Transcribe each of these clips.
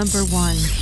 Number 1.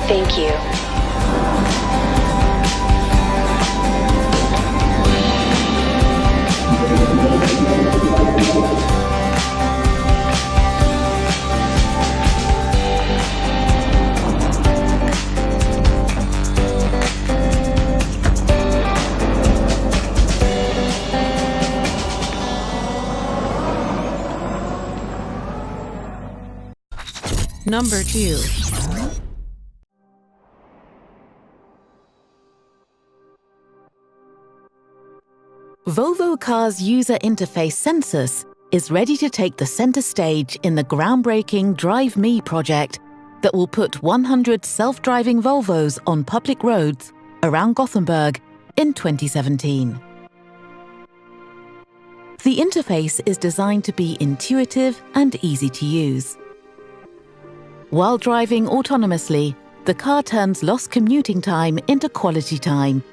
Thank you. Number 2. Volvo Cars User Interface Census is ready to take the center stage in the groundbreaking Drive Me project that will put 100 self-driving Volvos on public roads around Gothenburg in 2017. The interface is designed to be intuitive and easy to use. While driving autonomously, the car turns lost commuting time into quality time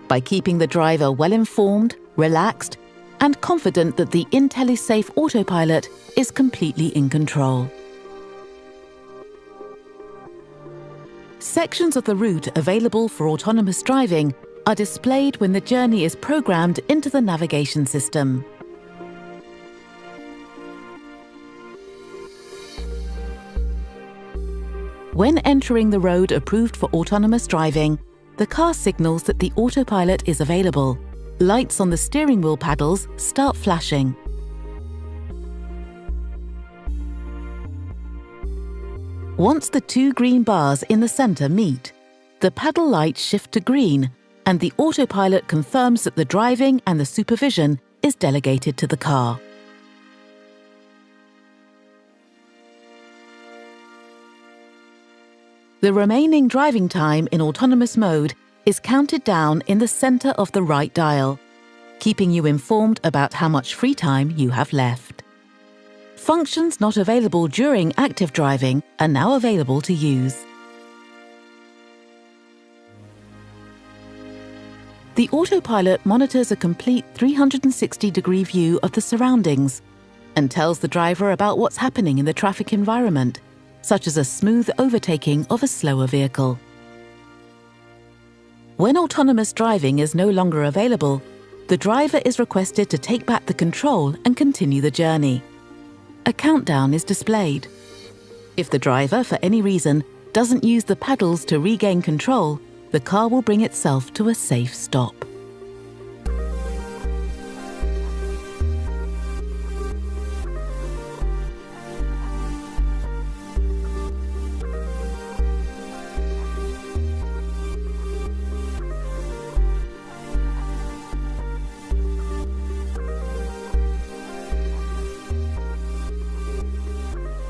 by keeping the driver well-informed, relaxed, and confident that the IntelliSafe autopilot is completely in control. Sections of the route available for autonomous driving are displayed when the journey is programmed into the navigation system. When entering the road approved for autonomous driving, the car signals that the autopilot is available. Lights on the steering wheel paddles start flashing. Once the two green bars in the center meet, the paddle lights shift to green and the autopilot confirms that the driving and the supervision is delegated to the car. The remaining driving time in autonomous mode is counted down in the center of the right dial, keeping you informed about how much free time you have left. Functions not available during active driving are now available to use. The autopilot monitors a complete 360-degree view of the surroundings and tells the driver about what's happening in the traffic environment, such as a smooth overtaking of a slower vehicle. When autonomous driving is no longer available, the driver is requested to take back the control and continue the journey. A countdown is displayed. If the driver, for any reason, doesn't use the pedals to regain control, the car will bring itself to a safe stop.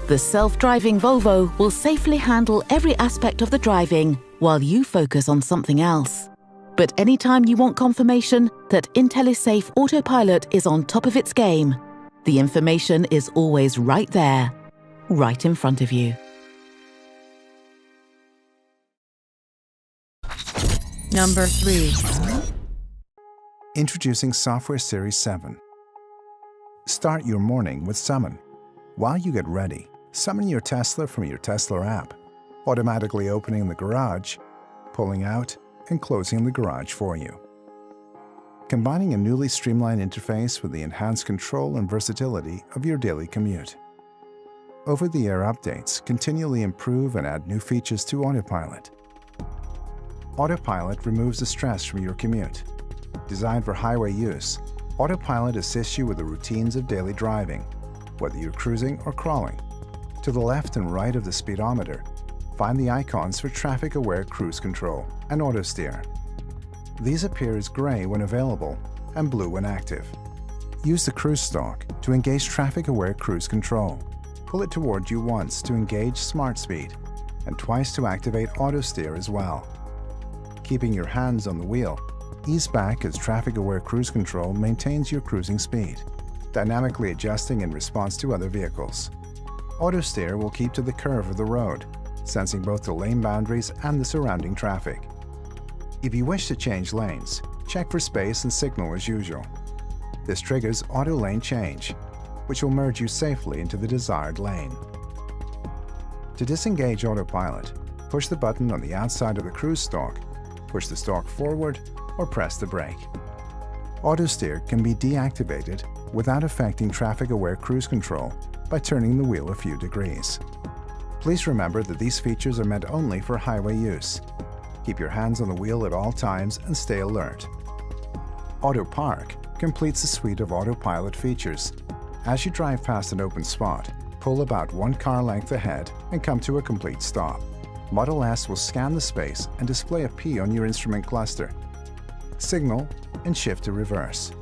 The self-driving Volvo will safely handle every aspect of the driving while you focus on something else. But anytime you want confirmation that IntelliSafe Autopilot is on top of its game, the information is always right there, right in front of you. Number 3. Introducing Software Series 7. Start your morning with Summon. While you get ready, summon your Tesla from your Tesla app, automatically opening the garage, pulling out, and closing the garage for you. Combining a newly streamlined interface with the enhanced control and versatility of your daily commute. Over-the-air updates continually improve and add new features to Autopilot. Autopilot removes the stress from your commute. Designed for highway use, Autopilot assists you with the routines of daily driving, whether you're cruising or crawling. To the left and right of the speedometer, find the icons for traffic-aware cruise control and auto steer. These appear as gray when available and blue when active. Use the cruise stalk to engage traffic-aware cruise control. Pull it toward you once to engage smart speed and twice to activate auto steer as well. Keeping your hands on the wheel, ease back as traffic-aware cruise control maintains your cruising speed, dynamically adjusting in response to other vehicles. Auto steer will keep to the curve of the road, sensing both the lane boundaries and the surrounding traffic. If you wish to change lanes, check for space and signal as usual. This triggers auto lane change, which will merge you safely into the desired lane. To disengage Autopilot, push the button on the outside of the cruise stalk, push the stalk forward, or press the brake. Auto steer can be deactivated without affecting traffic-aware cruise control by turning the wheel a few degrees. Please remember that these features are meant only for highway use. Keep your hands on the wheel at all times and stay alert. Auto Park completes a suite of Autopilot features. As you drive past an open spot, pull about one car length ahead and come to a complete stop. Model S will scan the space and display a P on your instrument cluster. Signal and shift to reverse.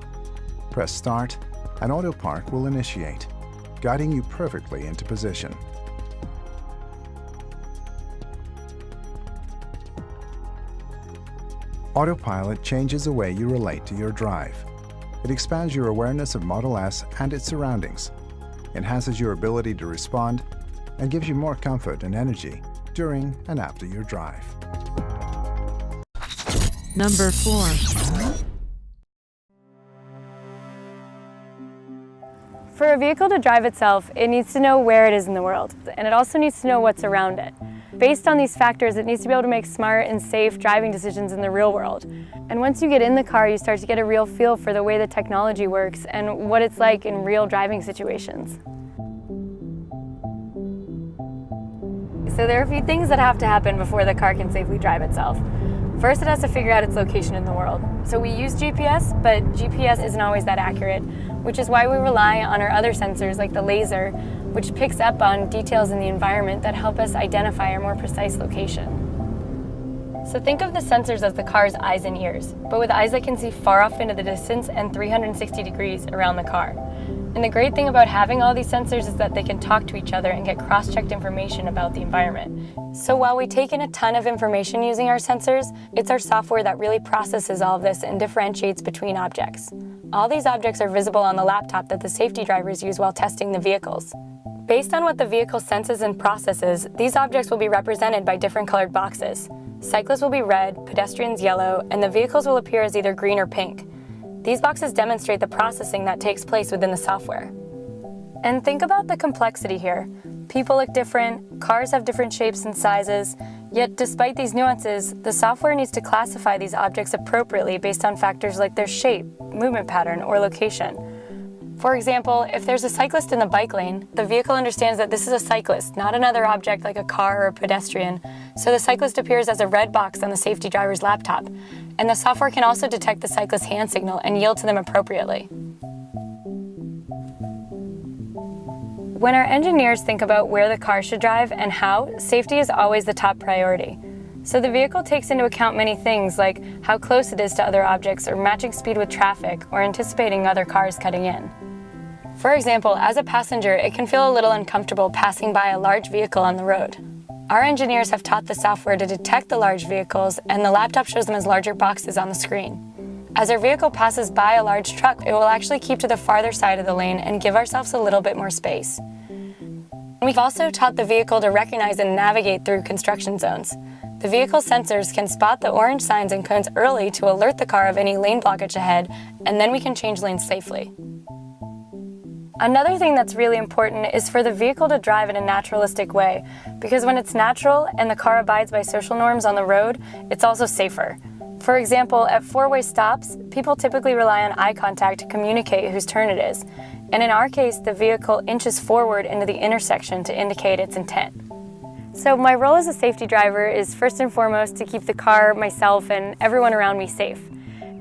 Press Start and Auto Park will initiate, guiding you perfectly into position. Autopilot changes the way you relate to your drive. It expands your awareness of Model S and its surroundings, enhances your ability to respond, and gives you more comfort and energy during and after your drive. Number 4. For a vehicle to drive itself, it needs to know where it is in the world, and it also needs to know what's around it. Based on these factors, it needs to be able to make smart and safe driving decisions in the real world. And once you get in the car, you start to get a real feel for the way the technology works and what it's like in real driving situations. So there are a few things that have to happen before the car can safely drive itself. First, it has to figure out its location in the world. So we use GPS, but GPS isn't always that accurate, which is why we rely on our other sensors like the laser, which picks up on details in the environment that help us identify our more precise location. So think of the sensors as the car's eyes and ears, but with eyes that can see far off into the distance and 360 degrees around the car. And the great thing about having all these sensors is that they can talk to each other and get cross-checked information about the environment. So while we take in a ton of information using our sensors, it's our software that really processes all of this and differentiates between objects. All these objects are visible on the laptop that the safety drivers use while testing the vehicles. Based on what the vehicle senses and processes, these objects will be represented by different colored boxes. Cyclists will be red, pedestrians yellow, and the vehicles will appear as either green or pink. These boxes demonstrate the processing that takes place within the software. And think about the complexity here. People look different, cars have different shapes and sizes, yet despite these nuances, the software needs to classify these objects appropriately based on factors like their shape, movement pattern, or location. For example, if there's a cyclist in the bike lane, the vehicle understands that this is a cyclist, not another object like a car or a pedestrian, so the cyclist appears as a red box on the safety driver's laptop, and the software can also detect the cyclist's hand signal and yield to them appropriately. When our engineers think about where the car should drive and how, safety is always the top priority. So the vehicle takes into account many things like how close it is to other objects or matching speed with traffic or anticipating other cars cutting in. For example, as a passenger, it can feel a little uncomfortable passing by a large vehicle on the road. Our engineers have taught the software to detect the large vehicles, and the laptop shows them as larger boxes on the screen. As our vehicle passes by a large truck, it will actually keep to the farther side of the lane and give ourselves a little bit more space. We've also taught the vehicle to recognize and navigate through construction zones. The vehicle sensors can spot the orange signs and cones early to alert the car of any lane blockage ahead, and then we can change lanes safely. Another thing that's really important is for the vehicle to drive in a naturalistic way, because when it's natural and the car abides by social norms on the road, it's also safer. For example, at four-way stops, people typically rely on eye contact to communicate whose turn it is, and in our case, the vehicle inches forward into the intersection to indicate its intent. So my role as a safety driver is first and foremost to keep the car, myself, and everyone around me safe.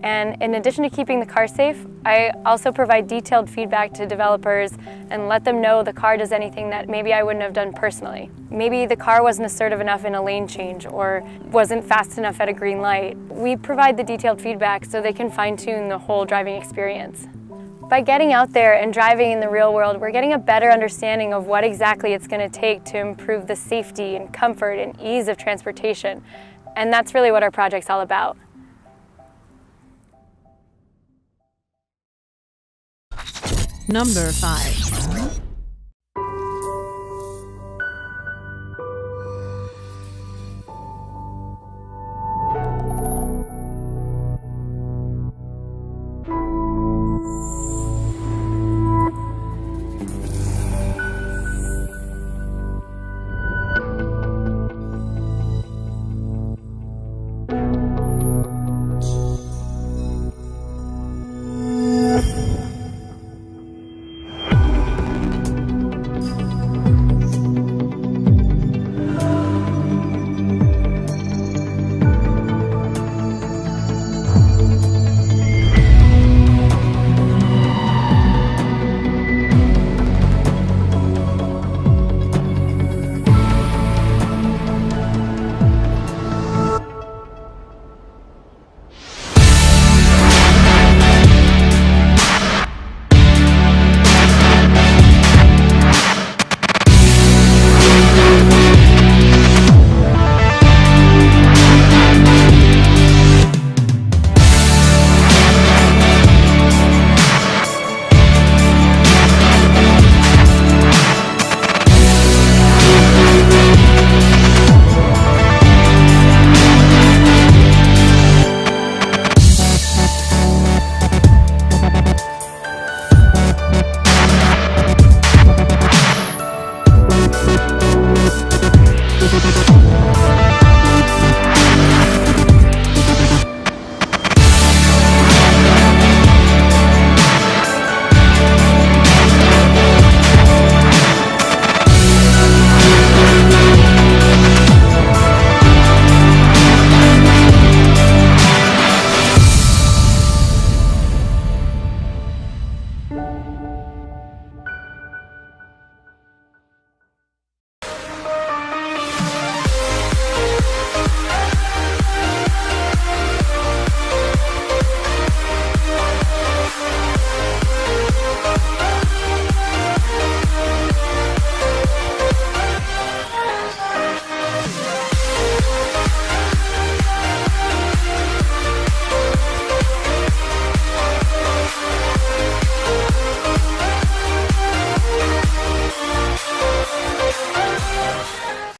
And in addition to keeping the car safe, I also provide detailed feedback to developers and let them know the car does anything that maybe I wouldn't have done personally. Maybe the car wasn't assertive enough in a lane change or wasn't fast enough at a green light. We provide the detailed feedback so they can fine-tune the whole driving experience. By getting out there and driving in the real world, we're getting a better understanding of what exactly it's going to take to improve the safety and comfort and ease of transportation. And that's really what our project's all about. Number 5.